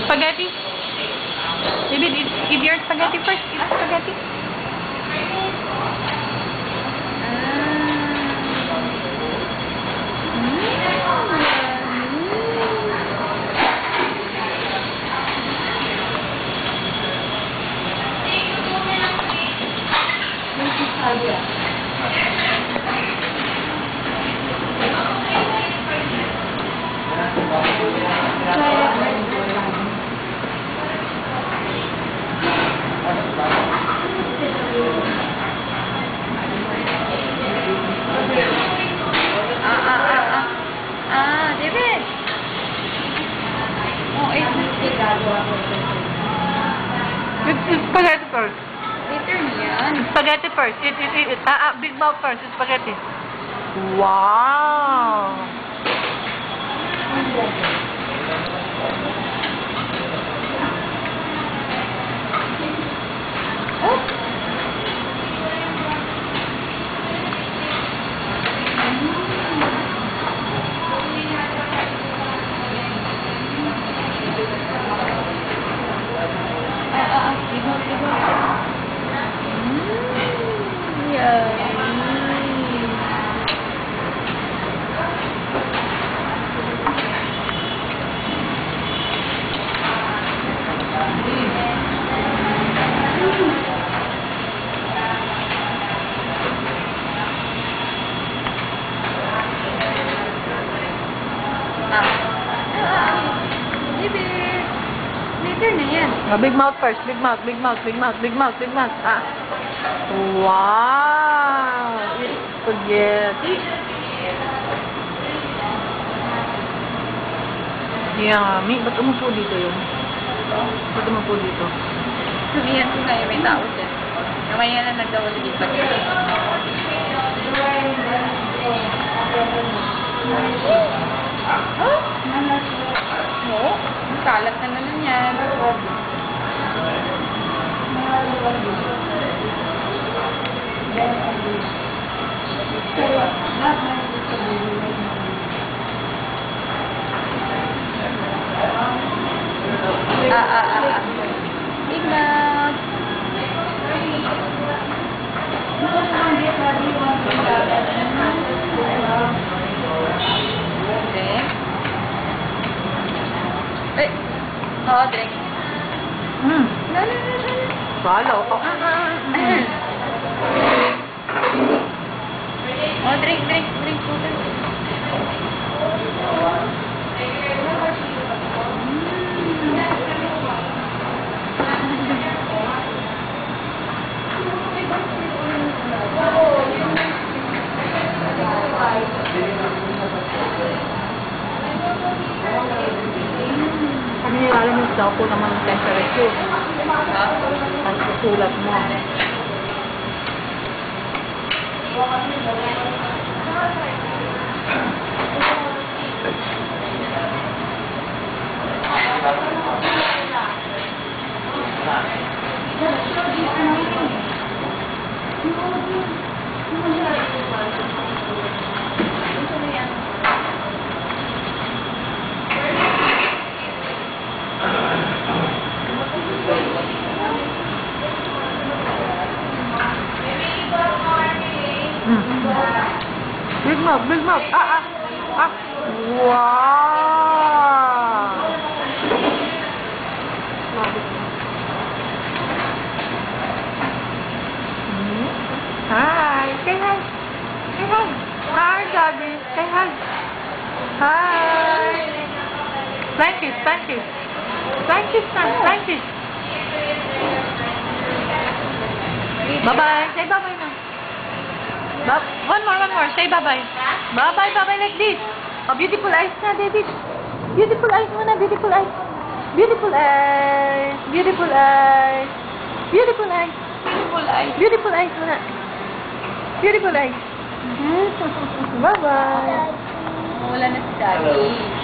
Spaghetti. Maybe eat your spaghetti first. Eat spaghetti. David! Oh, it's spaghetti first. later na yan. Spaghetti first. Eat. Big mouth first. It's spaghetti. Wow! Later na yan. Big mouth first. Big mouth. Wow! It's spaghetti. Yummy. Ba't umupo dito yun? Ba't umupo dito? Sabihan ko sa'yo, may tao dyan. Kamaya na nagdawa sa gitag. Oh? Oo. Kalat na naman yan. Big mouth. Drink. Oh, drink. No. Follow. Oh, drink. Alam mo daw po naman ang temperature. Ang susulat mo. Big mouth. Wow! Hi. Say hi. Hi, Gabby. Say hi. Hi. Blanket. Bye-bye. Say bye-bye now. One more. Say bye-bye. Bye-bye like this. Oh, beautiful eyes na, David. Beautiful eyes muna. Beautiful eyes. Bye-bye. Wala na si Daddy.